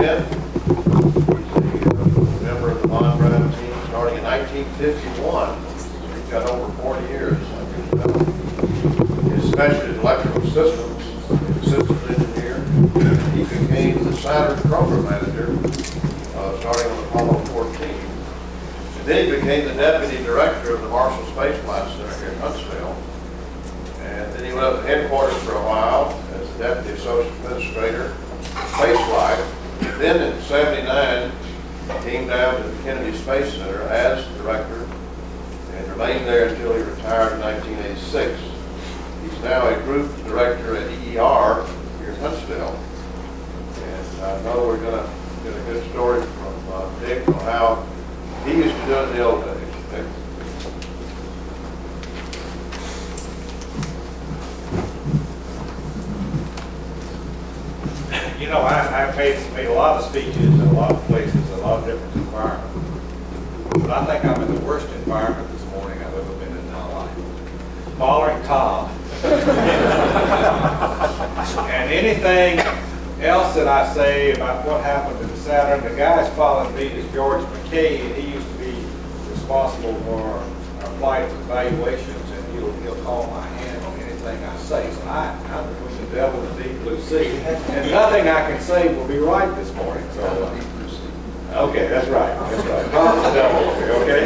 Smith. He's a member of the Von Brown team starting in 1951. He's got over 40 years under his belt. His specialty is electrical systems, systems engineer. He became the Saturn program manager starting on Apollo 14. And then he became the deputy director of the Marshall Space Flight Center here in Huntsville. And then he went up to headquarters for a while as the deputy associate administrator, space flight. Then in '79, came down to the Kennedy Space Center as director and remained there until he retired in 1986. He's now a group director at EER here in Huntsville. And I know we're going to get a good story from Dick on how he used to do it in the old days. Dick? You know, I've made a lot of speeches in a lot of places, a lot of different environments. But I think I'm in the worst environment this morning I've ever been in my life. Following Tom. And anything else that I say about what happened to the Saturn, the guy's following me is George McKay, and he used to be responsible for our flight evaluations, and he'll call my hand on anything I say. So I'm between the devil and the deep blue sea, and nothing I can say will be right this morning. So, okay, that's right. That's right. Tom's the devil. Okay.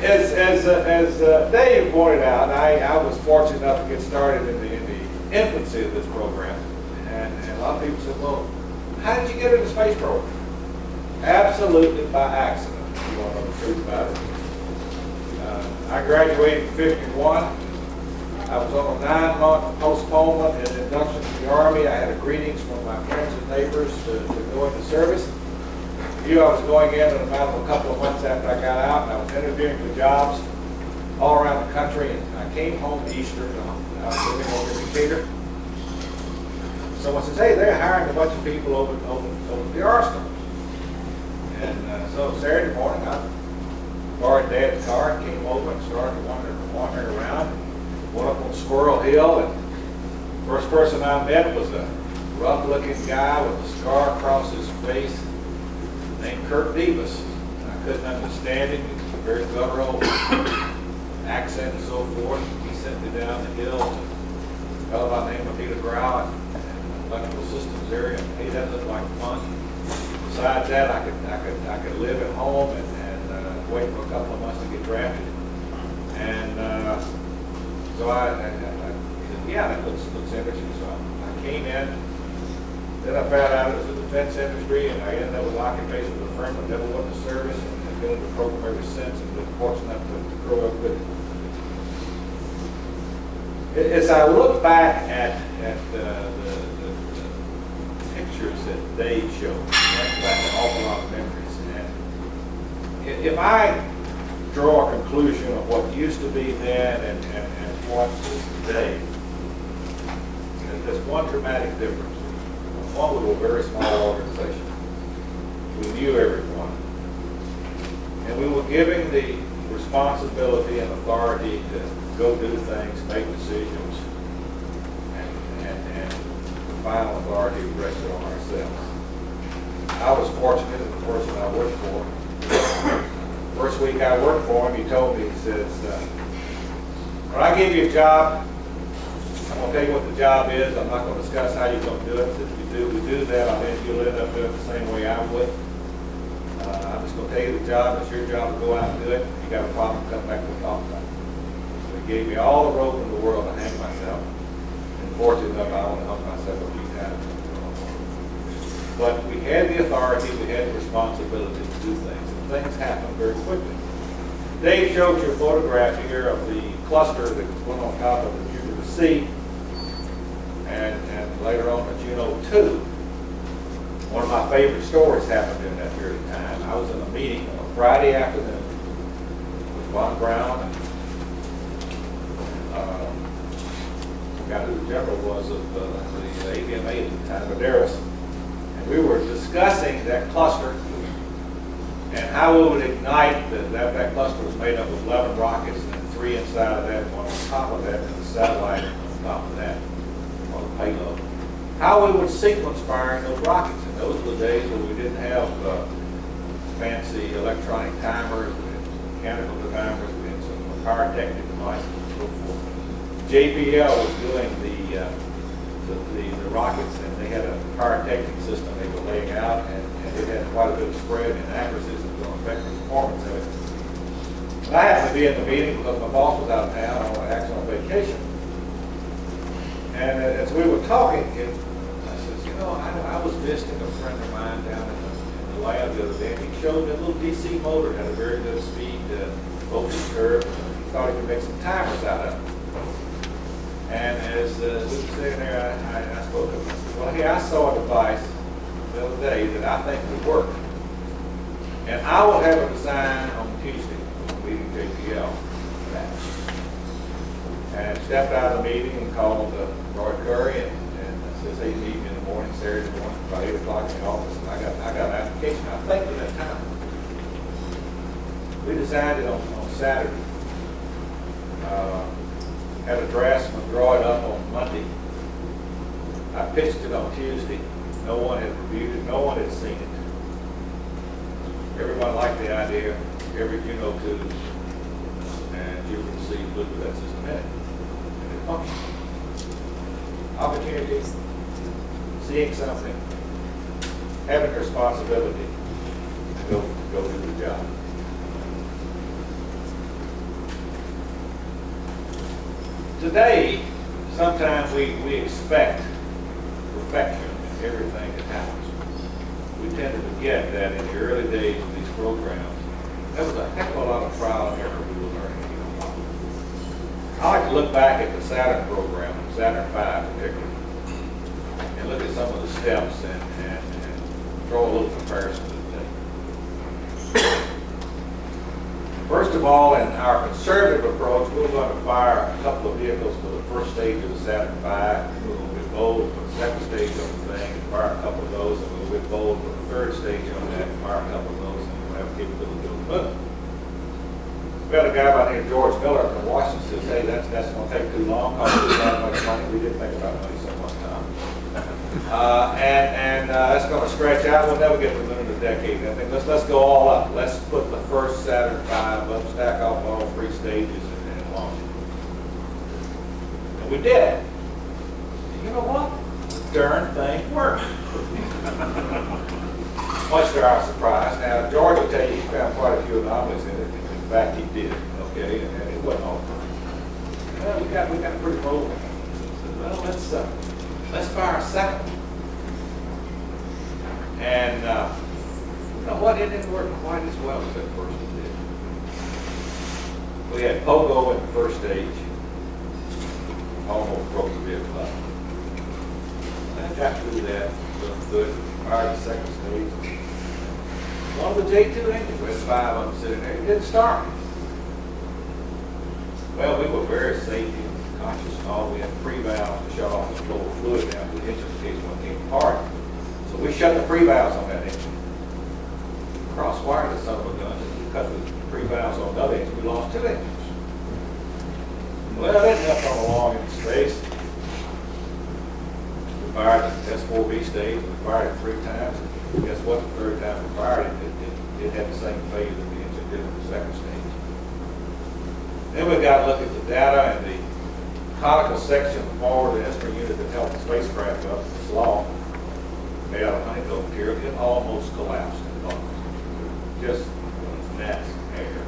As Dave pointed out, I was fortunate enough to get started in the infancy of this program, and a lot of people said, "Well, how did you get into the space program?" Absolutely by accident. You want to know the truth about it? I graduated in '51. I was on a 9-month postponement and induction to the Army. I had a greetings from my friends and neighbors to go into service. I knew I was going in a matter of a couple of months after I got out, and I was interviewing for jobs all around the country, and I came home Easter, and I was living over in Decatur. Someone says, "Hey, they're hiring a bunch of people over the arsenal." And so Saturday morning, I borrowed Dad's car and came over and started wandering around. Went up on Squirrel Hill, and first person I met was a rough-looking guy with a scar across his face named Kurt Davis. I couldn't understand him. He was very guttural, accent and so forth. He sent me down the hill to a fellow by the name of Peter Grau in the electrical systems area. Hey, that looked like fun. Besides that, I could live at home and wait for a couple of months to get drafted. And so I said, yeah, that looks interesting. So I came in. Then I found out it was the defense industry, and I ended up with occupation with a firm that never went to service, and I've been in the program ever since, and been fortunate enough to grow up with it. As I look back at the pictures that Dave showed, brings back an awful lot of memories. And if I draw a conclusion of what used to be then and what is today, there's one dramatic difference. One was a very small organization. We knew everyone. And we were giving the responsibility and authority to go do things, make decisions, and the final authority rested on ourselves. I was fortunate that the person I worked for, first week I worked for him, he told me, he says, when I give you a job, I'm going to tell you what the job is. I'm not going to discuss how you're going to do it. If we do that, you'll end up doing it the same way I would. I'm just going to tell you the job. It's your job to go out and do it. If you got a problem, come back and talk about it. So he gave me all the rope in the world to hang myself. And fortunately enough, I only hung myself a few times. But we had the authority, we had the responsibility to do things. And things happened very quickly. Dave showed you a photograph here of the cluster that went on top of the Jupiter C. And later on the Juno 2, one of my favorite stories happened during that period of time. I was in a meeting on a Friday afternoon with Von Brown and I forgot who the general was of the AVMA at the time, Badaris. And we were discussing that cluster and how we would ignite that cluster was made up of 11 rockets and 3 inside of that, one on top of that, and the satellite on top of that. or the payload, how we would sequence firing those rockets. And those were the days when we didn't have fancy electronic timers, we had some mechanical timers, we had some pyrotechnic devices and so forth. JPL was doing the rockets, and they had a pyrotechnic system they were laying out, and it had quite a bit of spread and accuracy that was going to affect the performance of it. And I happened to be in the meeting because my boss was out of town, actually on vacation. And as we were talking, I said, you know, I was visiting a friend of mine down in the lab the other day, and he showed that little DC motor had a very good speed voltage curve, and he thought he could make some timers out of it. And as we were sitting there, I spoke to him. I said, well, hey, I saw a device the other day that I think would work. And I will have a design on Tuesday, meeting JPL. And stepped out of the meeting and called Roy Curry and says, hey, meet me in the morning, Saturday morning, about 8 o'clock in the office. And I got an application, I think, at that time. We designed it on Saturday. Had a draftsman draw it up on Monday. I pitched it on Tuesday. No one had reviewed it. No one had seen it. Everyone liked the idea. Every Juno tubes, and you can see look at that system in it. And it functions. Opportunities, seeing something, having responsibility, and go do the job. Today, sometimes we expect perfection in everything that happens. We tend to forget that in the early days of these programs, there was a heck of a lot of trial and error we were learning. I like to look back at the Saturn program, Saturn V particularly, and look at some of the steps and draw a little comparison to today. First of all, in our conservative approach, we were going to fire a couple of vehicles for the first stage of the Saturn V. We were going to withhold for the second stage of the thing and fire a couple of those, and we would withhold for the third stage on that and fire a couple of those, and we'll have capability to do it. We had a guy by the name of George Miller up in Washington says, hey, that's going to take too long, cost us that much money. We didn't think about money so much time. That's going to stretch out. We'll never get to the moon in a decade. I think let's go all up. Let's put the first Saturn V up, stack off all 3 stages, and launch it. And we did. And you know what? The darn thing worked. Much to our surprise. Now, George will tell you he found quite a few anomalies in it. In fact, he did. Okay, and it wasn't all perfect. Well, we got pretty rolling. Well, let's fire a second. And you know what? It didn't work quite as well as that first one did. We had Pogo in the first stage. Almost broke the vehicle up. And I got through that. Good. Fired the second stage. One of the J2 engines, we had 5 of them sitting there. It didn't start. Well, we were very safety conscious and all. We had pre-valves to shut off the flow of fluid down to the engine in case one came apart. So we shut the pre-valves on that engine. Cross-wired the son of a gun. We cut the pre-valves on the other engine. We lost 2 engines. Well, that helped on along in space. We fired the S4B stage. We fired it 3 times. And guess what? The third time we fired it, it had the same fate that the engine did in the second stage. Then we've got to look at the data and the conical section forward the instrument unit that held the spacecraft up. It's long, made out of honeycomb material. It almost collapsed. Just net air.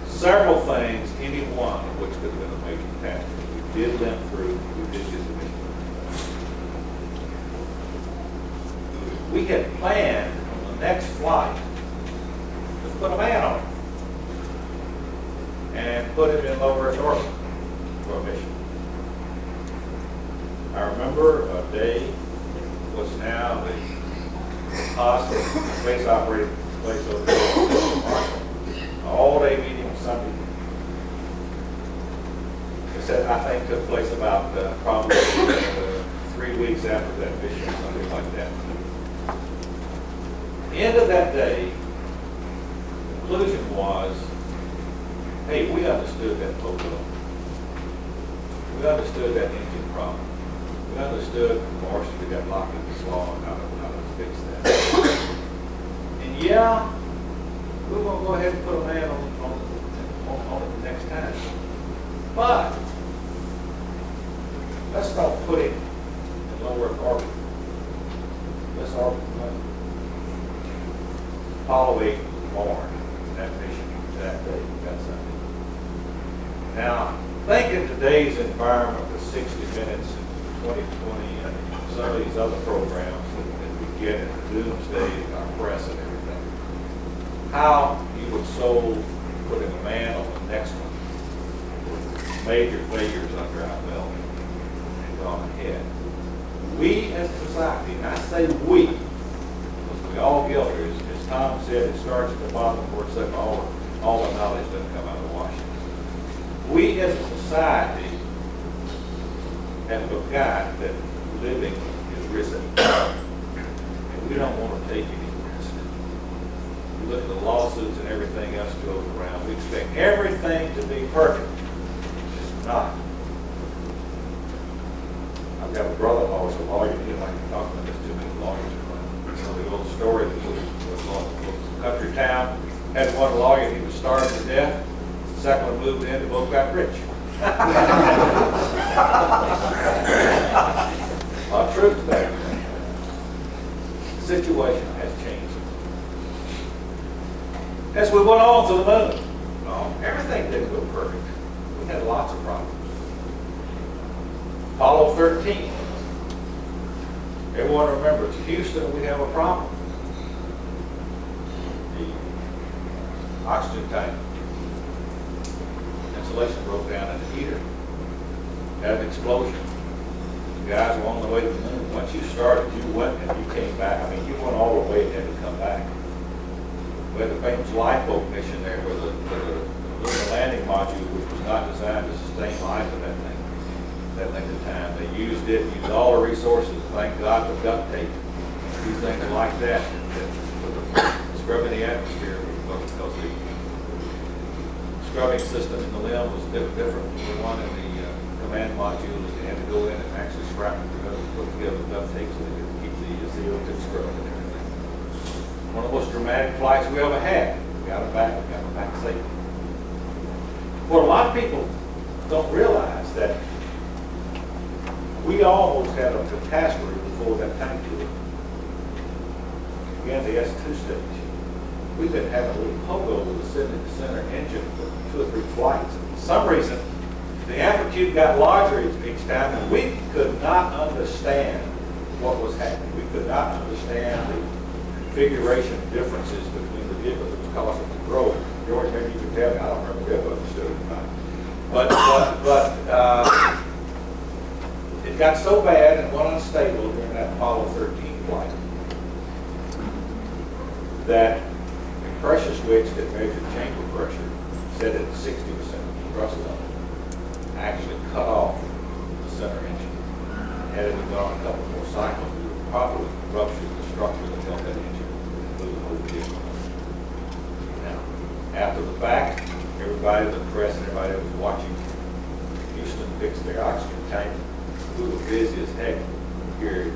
Several things, any one of which could have been a major catastrophe. We did them through. We did get the mission. We had planned on the next flight to put a man on it and put him in low Earth orbit for a mission. I remember a day was now the hospital space operating place over there, all-day meeting on Sunday. That I think took place about probably 3 weeks after that mission, something like that. The end of that day, the conclusion was, hey, we understood that photo. We understood that engine problem. We understood Marshall, we got locked in the slaw and how to fix that. And yeah, we're gonna go ahead and put a man on it the next time. But let's not put him in lower orbit. Let's orbit money. Apollo 8 was born in that mission that day. Got something. Now, think in today's environment with 60 Minutes and 2020 and some of these other programs that we get in the doomsday, our press and everything, how you would so put a man on the next one with major failures under our belt and gone ahead. We as a society, and I say we, because we all guilty, as Tom said, it starts at the bottom where it said all the knowledge doesn't come out of Washington. We as a society have forgot that living is risky. And we don't want to take any risk. We look at the lawsuits and everything else goes around. We expect everything to be perfect. It's not. I've got a brother-in-law who's a lawyer. He didn't like to talk about this too many lawyers. So the old story that was a country town, had one lawyer, he was starved to death. The second one moved in, they both got rich. Truth to that. The situation has changed. As we went on to the moon, everything didn't go perfect. We had lots of problems. Apollo 13. Everyone remembers Houston, we have a problem. The oxygen tank, insulation broke down in the heater. Had an explosion. The guys were on the way to the moon. Once you started, you went and you came back. I mean, you went all the way and had to come back. We had the famous lifeboat mission there where the lunar landing module, which was not designed to sustain life in that thing, that length of time. They used all the resources, thank God for duct tape, a few things like that scrubbing the atmosphere, because the scrubbing system in the limb was different from the one in the command module. They had to go in and actually scrap it together, put together duct tape so they could keep the CO2 scrubbing and everything. One of the most dramatic flights we ever had. We got it back safely. What a lot of people don't realize that we almost had a catastrophe before that tank to it. Again, the S2 stage. We've been having a little pogo with the center engine for 2 or 3 flights. And for some reason, the amplitude got larger each time, and we could not understand what was happening. We could not understand the configuration differences between the vehicles that was causing the growth. George, maybe you can tell me. I don't remember if I understood it or not. But it got so bad and went unstable during that Apollo 13 flight that the pressure switch that measured chamber pressure set at 60% thrust level actually cut off the center engine. Had it gone a couple more cycles, we would probably rupture the structure that held that engine and move the whole vehicle. Now, after the fact, everybody, the press and everybody that was watching Houston fix their oxygen tank, we were busy as heck here.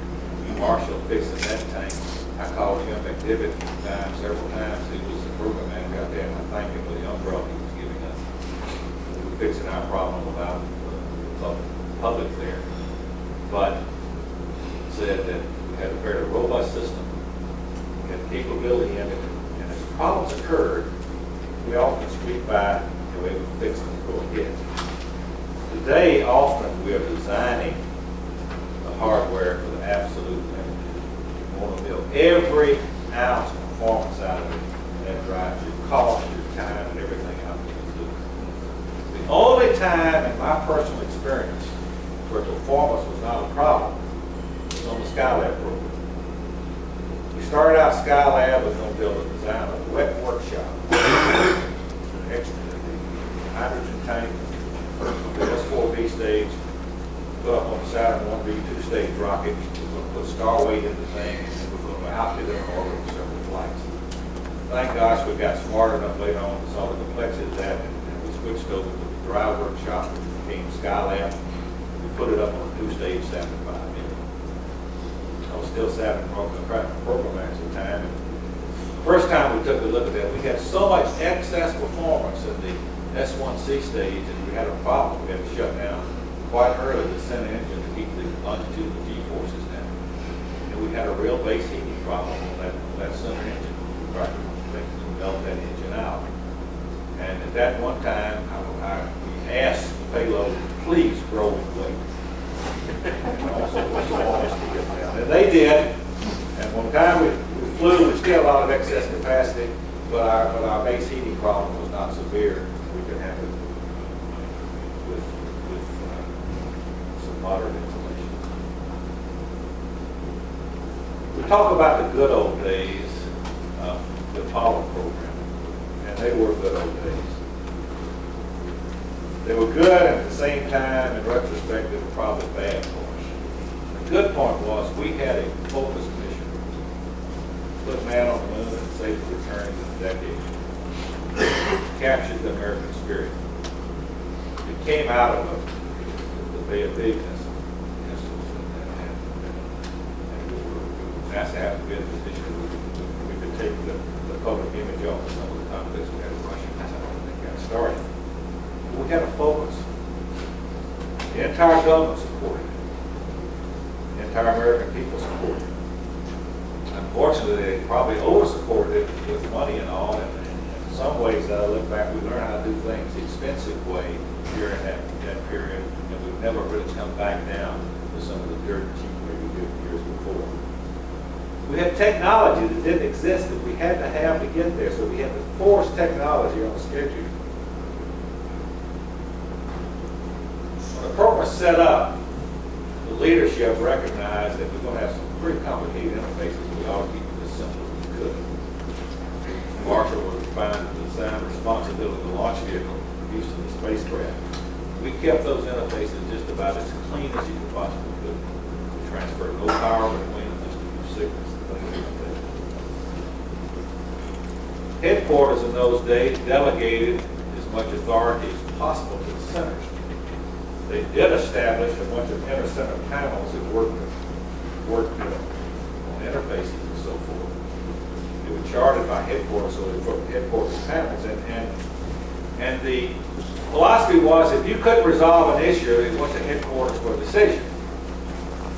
Marshall fixing that tank. I called him McDivitt several times. He was the program manager out there, and I thank him for the umbrella he was giving us. We were fixing our problem without the public there. But said that we had a very robust system. We had capability in it, and as problems occurred, we all could squeak by and we would fix them and go ahead. Today, often we are designing the hardware for the absolute limit. We want to build every ounce of performance out of it, and that drives your cost, your time, and everything out of it. The only time in my personal experience where performance was not a problem was on the Skylab program. We started out Skylab with going to build a design of a wet workshop. Extra hydrogen tank, the S4B stage, put up on the Saturn 1B 2-stage rocket. We're going to put Starway in the thing, and we're going to outfit it on orbit for several flights. Thank gosh we got smart enough later on and saw the complexity of that, and we switched over to the dry workshop, which became Skylab. put it up on a two-stage Saturn V engine. I was still Saturn program at the time. And the first time we took a look at that, we had so much excess performance in the S1C stage that we had a problem. We had to shut down quite early the center engine to keep the longitude of the G-forces down. And we had a real base heating problem on that center engine. We tried to melt that engine out. And at that one time, we asked the payload, please grow in weight. And also was honest to get down. And they did. And one time we flew, we still had a lot of excess capacity, but our base heating problem was not severe. We could handle it with some moderate insulation. We talk about the good old days of the Apollo program, and they were good old days. They were good, and at the same time, in retrospect, they were probably bad for us. The good point was we had a focused mission. Put man on the moon and safely return in a decade. Captured the American spirit. It came out of the Bay of Bigness, and we were nice to have to be in a position where we could take the public image off of some of the conflicts we had in Russia. That's how everything got started. We had a focus. The entire government supported it. The entire American people supported it. Unfortunately, they probably over-supported it with money and all, and in some ways that I look back, we learned how to do things the expensive way during that period, and we've never really come back down to some of the dirt cheap way we did years before. We had technology that didn't exist that we had to have to get there, so we had to force technology on the schedule. When the program was set up, the leadership recognized that we're going to have some pretty complicated interfaces. We ought to keep it as simple as we could. Marshall was assigned to design responsibility of the launch vehicle used in the spacecraft. We kept those interfaces just about as clean as you could possibly could. We transferred no power between them, just a few signals and things like that. Headquarters in those days delegated as much authority as possible to the centers. They did establish a bunch of inter-center panels that worked on interfaces and so forth. They were charted by headquarters, so they put headquarters panels in. And the philosophy was if you couldn't resolve an issue, it went to headquarters for a decision.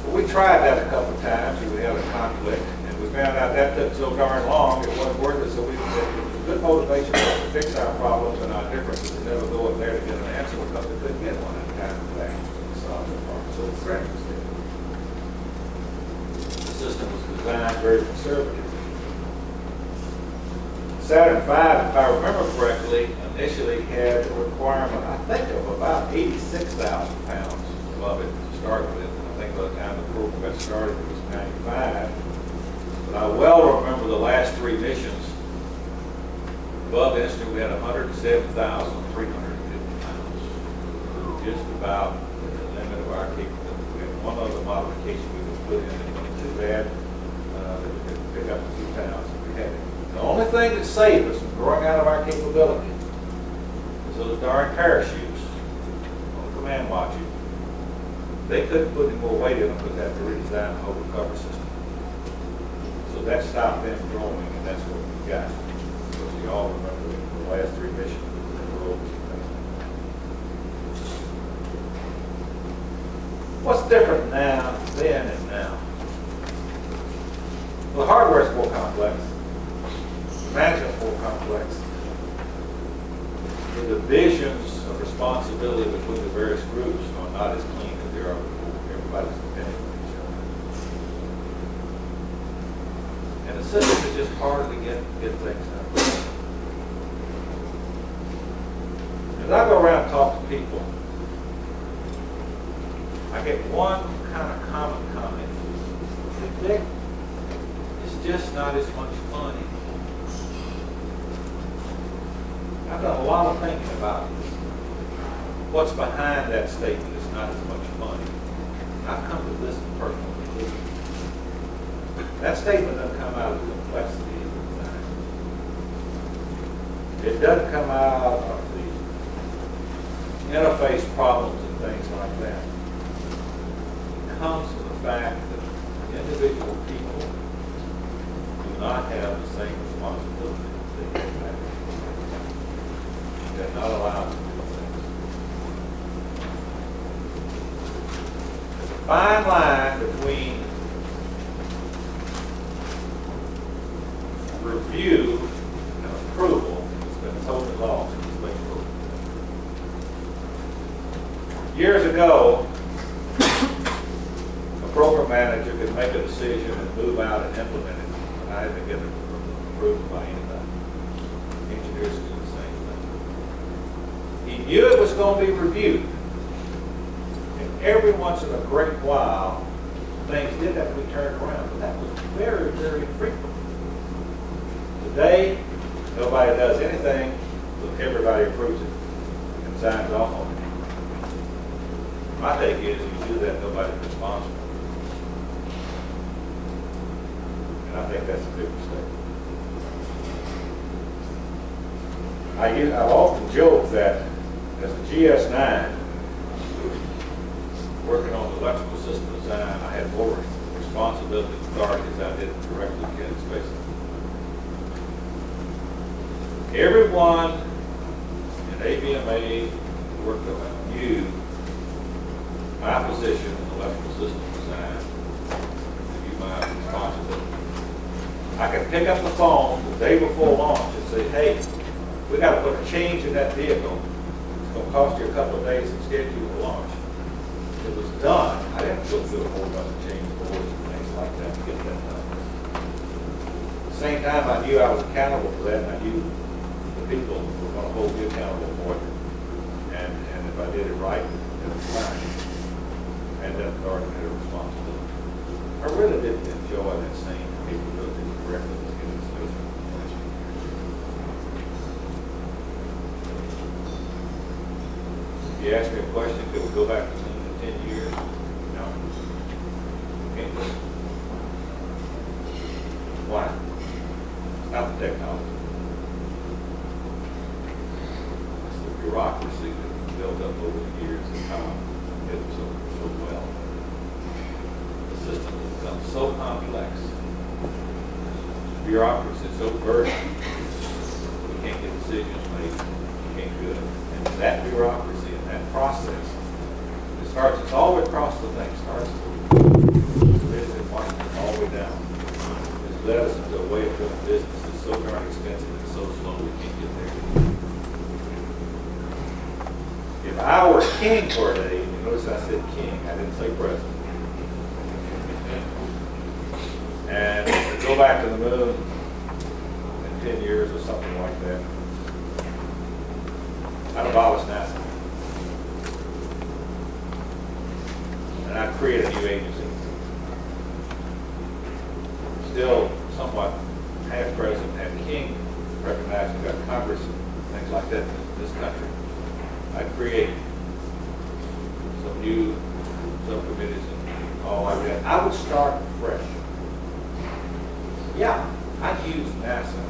But we tried that a couple of times, and we had a conflict, and we found out that took so darn long, it wasn't worth it, so we said it was a good motivation for us to fix our problems and our differences and never go up there to get an answer because we couldn't get one at a time back to solve the problem. So the threat was there. The system was designed very conservative. Saturn V, if I remember correctly, initially had a requirement, I think, of about 86,000 pounds above it to start with. And I think by the time the program got started, it was 95. But I well remember the last three missions. Above the instrument, we had 107,350 pounds. Just about the limit of our capability. We had one other modification we could put in. It wasn't too bad that we could pick up a few pounds if we had it. The only thing that saved us from growing out of our capability was those darn parachutes on the command module. They couldn't put any more weight in them because they had to redesign the whole recovery system. So that stopped them growing, and that's what we got. Because you all remember the last three missions in the road. What's different now, then, and now? Well, the hardware is more complex. The management is more complex. The divisions of responsibility between the various groups are not as clean as they are before. Everybody's depending on each other. And the system is just harder to get things done. As I go around and talk to people, I get one kind of common comment. Dick, it's just not as much fun anymore. I've done a lot of thinking about what's behind that statement. It's not as much fun. I've come to this personal conclusion. That statement doesn't come out of the complexity of the design. It doesn't come out of the interface problems and things like that. comes from the fact that individual people do not have the same responsibility as they get back. They're not allowed to do things. There's a fine line between review and approval that's been totally lost in this late program. Years ago, a program manager could make a decision and move out and implement it without having to get it approved by anybody. Engineers do the same thing. He knew it was going to be reviewed. And every once in a great while, things did have to be turned around, but that was very, very frequent. Today, nobody does anything, but everybody approves it and signs off on it. My take is, if you do that, nobody's responsible. And I think that's a big mistake. I've often joked that as a GS9, working on the electrical system design, I had more responsibility and authority as I did directly in space. Everyone in ABMA who worked on it knew my position in electrical system design to be my responsibility. I could pick up the phone the day before launch and say, hey, we got to put a change in that vehicle. It's going to cost you a couple of days to schedule the launch. It was done. I didn't go through a whole bunch of change boards and things like that to get that done. At the same time, I knew I was accountable for that, and I knew the people were going to hold me accountable for it. And if I did it right, it was fine. And that authority had a responsibility. I really didn't enjoy that same capability correctly to get this space. If you ask me a question, could we go back to 10 years? No. Can't do it. Why? It's not the technology. It's the bureaucracy that's built up over the years and how it was so well. The system has become so complex. Bureaucracy is so burdensome. We can't get decisions made. We can't do it. And that bureaucracy and that process, it's all the way across the thing. It starts with Washington all the way down. It's led us into a way of doing business that's so darn expensive and so slow we can't get there. If I were king for a day, you notice I said king, I didn't say president. And go back to the moon in 10 years or something like that, I'd abolish NASA. And I'd create a new agency. Still somewhat half president, half king, recognized we've got Congress and things like that in this country. I'd create some new subcommittees and all like that. I would start fresh. Yeah, I'd use NASA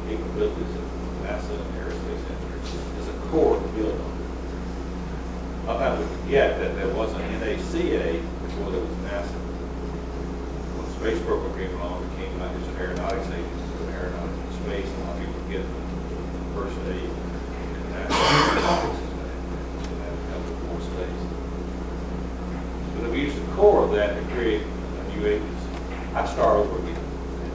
capabilities of NASA and aerospace industry as a core to build on. Sometimes we forget that there was an NACA before there was NASA. When the space program came along, it came out as an aeronautics agency, an aeronautics in space, and a lot of people forget the first aid in NASA. More space. But if we use the core of that to create a new agency, I'd start over again.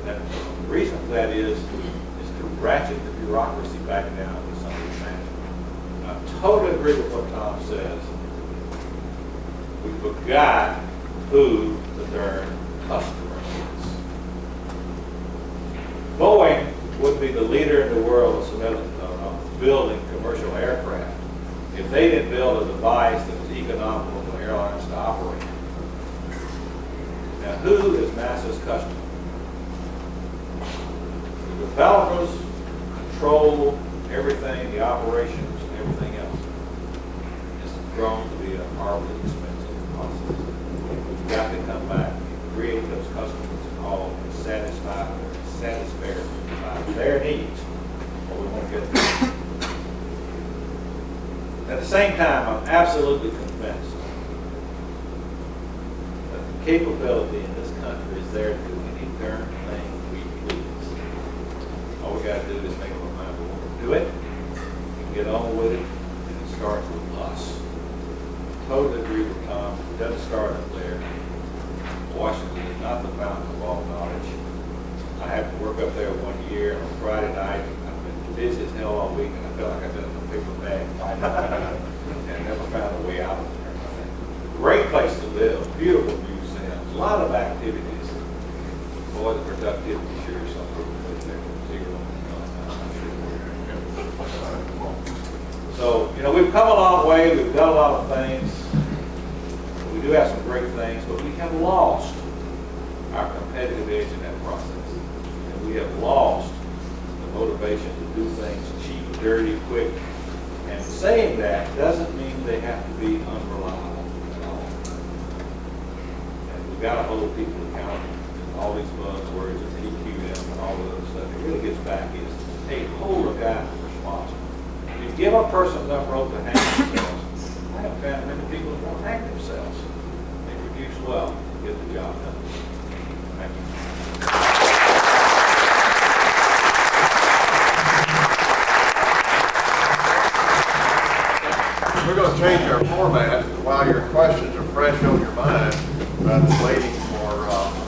And the reason for that is to ratchet the bureaucracy back down to something manageable. I totally agree with what Tom says. We forgot who the darn customer is. Boeing would be the leader in the world of building commercial aircraft if they didn't build a device that was economical for airlines to operate. Now, who is NASA's customer? The developers control everything, the operations, and everything else. It's grown to be a horribly expensive process. We've got to come back and create those customers and all and satisfy their needs, or we won't get there. At the same time, I'm absolutely convinced capability in this country is there to do any darn thing we please. All we gotta do is make up our mind we want to do it, and get on with it, and it starts with us. Totally agree with Tom, it doesn't start up there. Washington is not the fountain of all knowledge. I had to work up there one year on Friday night. I've been busy as hell all week, and I felt like I've been in a paper bag and never found a way out of there. Great place to live, beautiful museums, a lot of activities. Boy, the productivity sure is something with there. Zero. So, you know, we've come a long way, we've done a lot of things. We do have some great things, but we have lost our competitive edge in that process. And we have lost the motivation to do things cheap, dirty, quick. And saying that doesn't mean they have to be unreliable at all. And we've got to hold people accountable. All these buzzwords of PQM and all of those stuff, it really gets back is, hey, hold a guy responsible. If you give a person enough rope to hang themselves, I have found many people that won't hang themselves. They produce well, get the job done. Thank you. We're going to change our format while your questions are fresh on your mind, rather than waiting for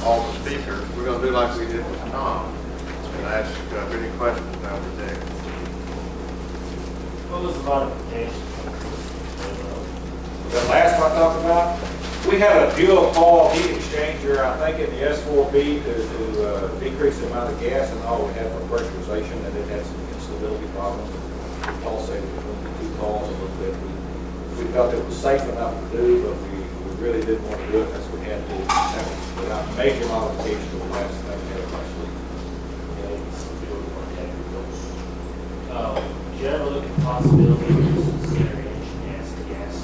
all the speakers. We're going to do like we did with Tom and ask any questions now today. What was the modification? The last one I talked about, we had a dual coil heat exchanger, I think in the S4B to decrease the amount of gas and all we had for pressurization, and it had some instability problems. Pulsated between the two coils a little bit. We felt it was safe enough to do, but we really didn't want to do it unless we had to. That was without major modification to the last thing we had much leak. Do you ever look at the possibility of using standard engine gas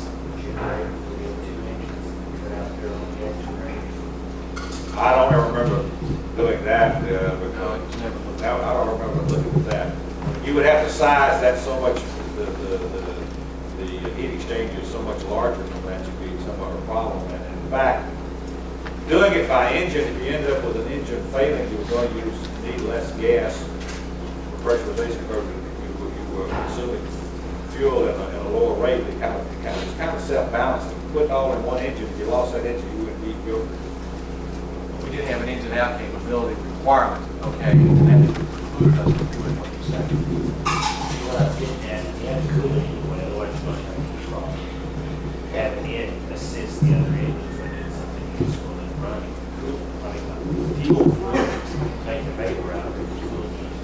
generator for the two engines that out there on the engine range? I don't ever remember doing that, I don't remember looking at that. You would have to size that so much, the heat exchanger is so much larger than that, would be somewhat a problem. And in fact, doing it by engine, if you end up with an engine failing, you're going to need less gas for pressurization because you were consuming fuel at a lower rate. It's kind of self-balanced. If you put it all in one engine, if you lost that engine, you wouldn't need fuel. We did have an engine out capability requirement, okay, and that included us doing what you said. What I was getting at, you have to cool it anyway, otherwise you're going to have a problem. Having it assist the other engines when it's something useful and running. I mean, fuel make the vapor out of it.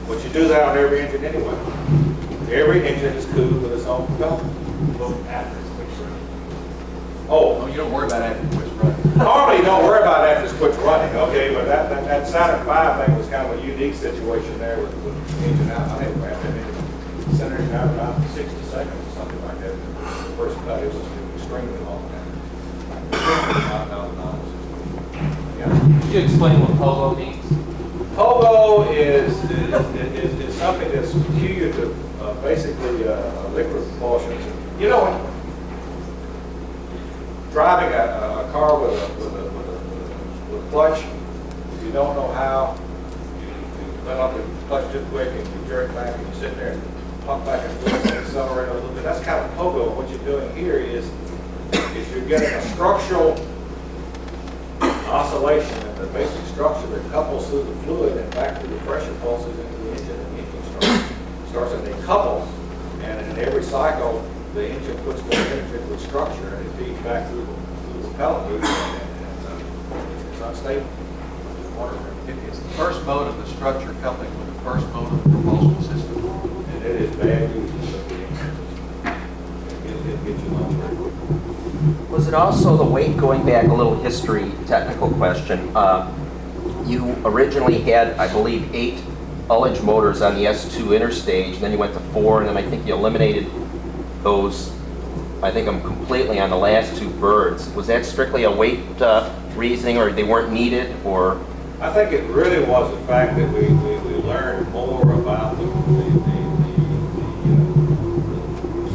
But you do that on every engine anyway. Every engine is cooled with its own propellant. After it's quick running. Oh, You don't worry about that after it's running. normally you don't worry about it after it's quit running, okay, but that Saturn 5 thing was kind of a unique situation there with the engine out. I had that engine centering out about 60 seconds or something like that. The first cut, it was extremely long time. Yeah. Could you explain what POGO means? POGO is something that's peculiar to basically liquid propulsion. You know, when driving a car with a clutch, if you don't know how, you let off the clutch too quick and you jerk back and you sit there and pump back and forth and accelerate a little bit. That's kind of POGO. What you're doing here is you're getting a structural oscillation in the basic structure that couples through the fluid and back through the pressure pulses into the engine, and the engine starts and they couple, and in every cycle the engine puts more energy into the structure and it feeds back through the propellant loop, and it's unstable. It's the first mode of the structure coupling with the first mode of the propulsion system. And it is bad news for the engine. It'll get you long way. Was it also the weight, going back a little history, technical question, you originally had, I believe, 8 ullage motors on the S2 interstage, and then you went to 4, and then I think you eliminated those, I think I'm completely on the last 2 birds. Was that strictly a weight reasoning, or they weren't needed, or? I think it really was the fact that we learned more about the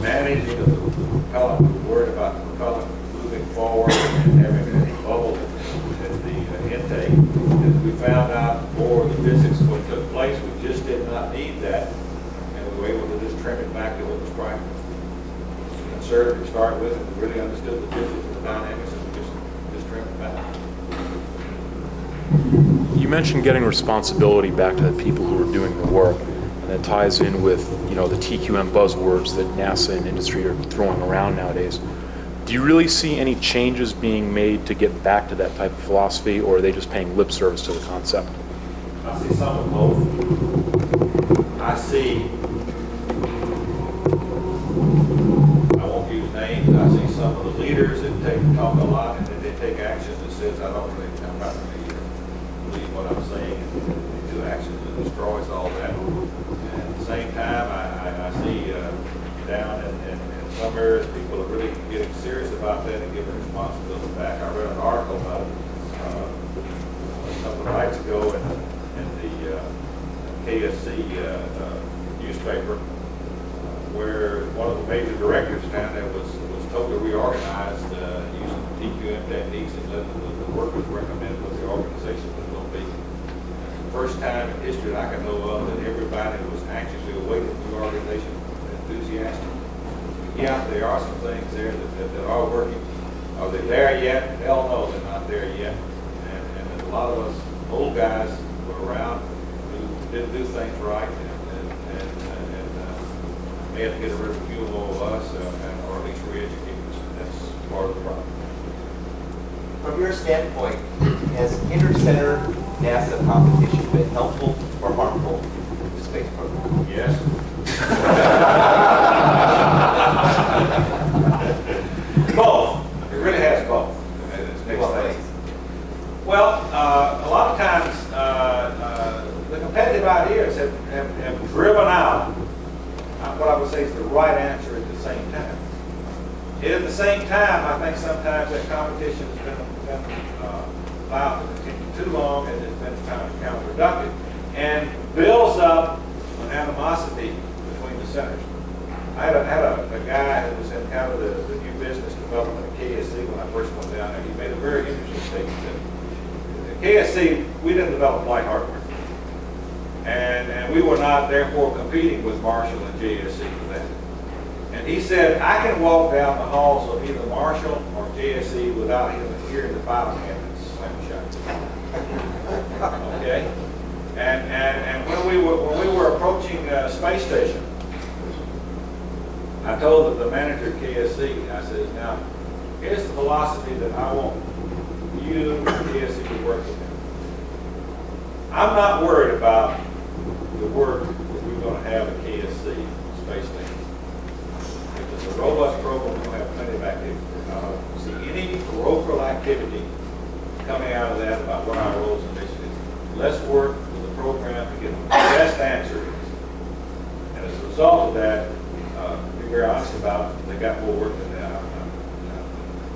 managing of the propellant. We were worried about the propellant moving forward and having any bubble that as we found out more of the physics of what took place, we just did not need that, and we were able to just trim it back to what was practical. Conservative to start with, and we really understood the physics and the dynamics, and we just trimmed it back. You mentioned getting responsibility back to the people who are doing the work, and that ties in with, you know, the TQM buzzwords that NASA and industry are throwing around nowadays. Do you really see any changes being made to get back to that type of philosophy, or are they just paying lip service to the concept? I see some of both. I see, I won't use names, I see some of the leaders that talk a lot, and then they take action that says, I'm not really believe what I'm saying, and they do actions that destroys all that. And at the same time, I see down in some areas, people are really getting serious about that and giving responsibility back. I read an article about it a couple of nights ago in the KSC newspaper, where one of the major directors down there was totally reorganized using TQM techniques and letting the workers recommend what the organization was going to be. It's the first time in history that I can know of that everybody was anxiously awaiting the organization, enthusiastic. Yeah, there are some things there that are working. Are they there yet? Hell no, they're not there yet. And a lot of us old guys were around who didn't do things right and may have to get rid of a few more of us or at least re-educate us. That's part of the problem. From your standpoint, has inter-center NASA competition been helpful or harmful to the space program? Yes. Both. It really has both. Well, a lot of times the competitive ideas have driven out what I would say is the right answer at the same time. And at the same time, I think sometimes that competition has been allowed to continue too long, and it's been kind of counterproductive and builds up an animosity between the centers. I had a guy who was in kind of the new business development at KSC when I first went down there. He made a very interesting statement that at KSC, we didn't develop flight hardware. And we were not, therefore, competing with Marshall and JSC for that. And he said, I can walk down the halls of either Marshall or JSC without even hearing the file cabinets slam shut. Okay? And when we were approaching space station, I told the manager at KSC, I said, now, here's the philosophy that I want you and KSC to work with. I'm not worried about the work that we're going to have at KSC Space Station. If it's a robust program, we're going to have plenty of activity. I don't see any parochial activity coming out of that about what our roles and missions is. Let's work with the program to get the best answer. And as a result of that, be very honest about it, they got more work than that.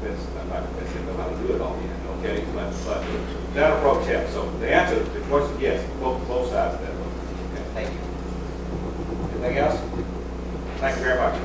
I'm not convinced they know how to do it all yet, okay? But that approach helps. So the answer to the question, yes, both sides of that. Okay. Thank you. Anything else? Thank you very much.